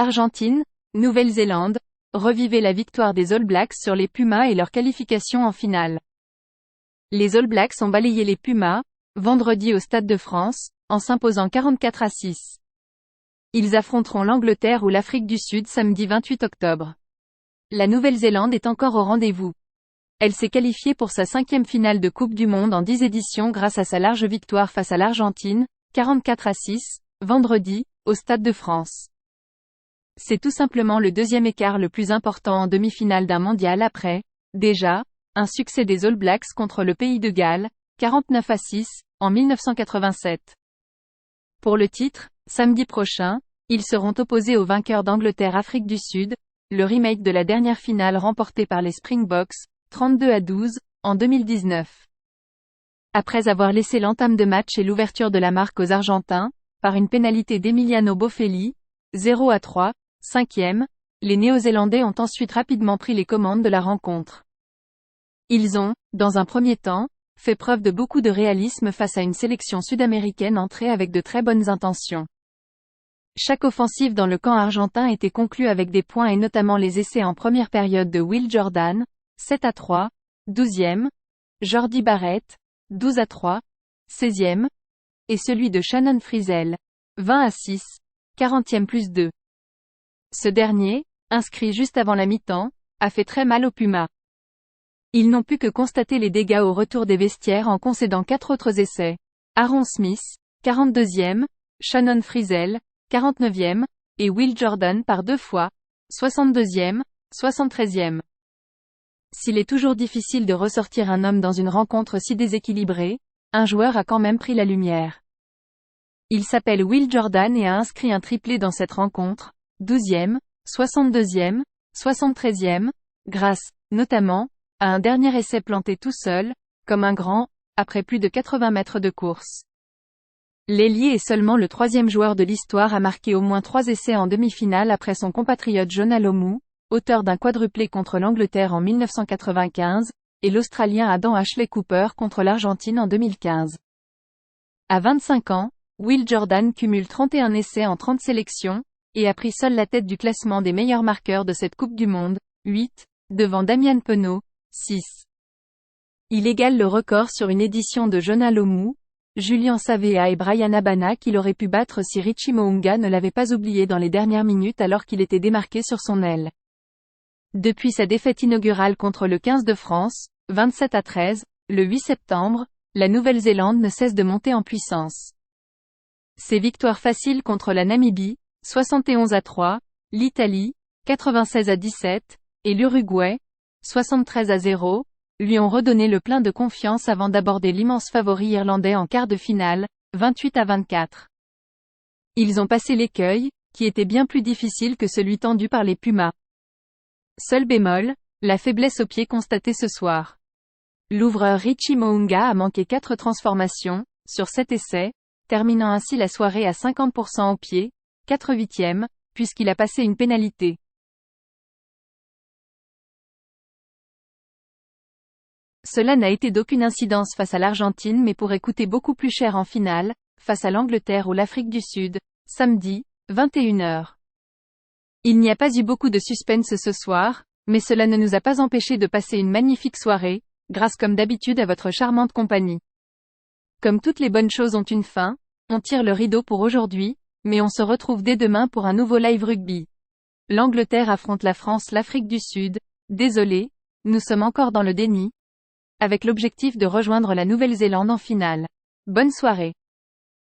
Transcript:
Argentine, Nouvelle-Zélande, revivez la victoire des All Blacks sur les Pumas et leur qualification en finale. Les All Blacks ont balayé les Pumas, vendredi au Stade de France, en s'imposant 44-6. Ils affronteront l'Angleterre ou l'Afrique du Sud samedi 28 octobre. La Nouvelle-Zélande est encore au rendez-vous. Elle s'est qualifiée pour sa 5e finale de Coupe du Monde en 10 éditions grâce à sa large victoire face à l'Argentine, 44-6, vendredi, au Stade de France. C'est tout simplement le deuxième écart le plus important en demi-finale d'un mondial après, déjà, un succès des All Blacks contre le pays de Galles, 49-6, en 1987. Pour le titre, samedi prochain, ils seront opposés aux vainqueurs d'Angleterre-Afrique du Sud, le remake de la dernière finale remportée par les Springboks, 32-12, en 2019. Après avoir laissé l'entame de match et l'ouverture de la marque aux Argentins, par une pénalité d'Emiliano Bofelli, 0-3, 5e, les Néo-Zélandais ont ensuite rapidement pris les commandes de la rencontre. Ils ont, dans un premier temps, fait preuve de beaucoup de réalisme face à une sélection sud-américaine entrée avec de très bonnes intentions. Chaque offensive dans le camp argentin était conclue avec des points et notamment les essais en première période de Will Jordan, 7-3, 12e, Jordi Barrett, 12-3, 16e, et celui de Shannon Frizzell, 20-6, 40e plus 2. Ce dernier, inscrit juste avant la mi-temps, a fait très mal aux Pumas. Ils n'ont pu que constater les dégâts au retour des vestiaires en concédant 4 autres essais. Aaron Smith, 42e, Shannon Frizzell, 49e, et Will Jordan par 2 fois, 62e, 73e. S'il est toujours difficile de ressortir un homme dans une rencontre si déséquilibrée, un joueur a quand même pris la lumière. Il s'appelle Will Jordan et a inscrit un triplé dans cette rencontre, 12e, 62e, 73e, grâce, notamment, à un dernier essai planté tout seul, comme un grand, après plus de 80 mètres de course. L'ailier est seulement le 3e joueur de l'histoire à marquer au moins 3 essais en demi-finale après son compatriote Jonah Lomu, auteur d'un quadruplé contre l'Angleterre en 1995, et l'Australien Adam Ashley Cooper contre l'Argentine en 2015. À 25 ans, Will Jordan cumule 31 essais en 30 sélections, et a pris seul la tête du classement des meilleurs marqueurs de cette Coupe du Monde, 8, devant Damian Penaud, 6. Il égale le record sur une édition de Jonah Lomu, Julian Savea et Bryan Habana qu'il aurait pu battre si Richie Mo'unga ne l'avait pas oublié dans les dernières minutes alors qu'il était démarqué sur son aile. Depuis sa défaite inaugurale contre le 15 de France, 27-13, le 8 septembre, la Nouvelle-Zélande ne cesse de monter en puissance. Ses victoires faciles contre la Namibie, 71-3, l'Italie, 96-17, et l'Uruguay, 73-0, lui ont redonné le plein de confiance avant d'aborder l'immense favori irlandais en quart de finale, 28-24. Ils ont passé l'écueil, qui était bien plus difficile que celui tendu par les Pumas. Seul bémol, la faiblesse au pied constatée ce soir. L'ouvreur Richie Mo'unga a manqué 4 transformations, sur 7 essais, terminant ainsi la soirée à 50% au pied, 4/8, puisqu'il a passé une pénalité. Cela n'a été d'aucune incidence face à l'Argentine mais pourrait coûter beaucoup plus cher en finale, face à l'Angleterre ou l'Afrique du Sud, samedi, 21h. Il n'y a pas eu beaucoup de suspense ce soir, mais cela ne nous a pas empêché de passer une magnifique soirée, grâce comme d'habitude à votre charmante compagnie. Comme toutes les bonnes choses ont une fin, on tire le rideau pour aujourd'hui, mais on se retrouve dès demain pour un nouveau live rugby. L'Angleterre affronte la France, l'Afrique du Sud, désolé, nous sommes encore dans le déni, avec l'objectif de rejoindre la Nouvelle-Zélande en finale. Bonne soirée.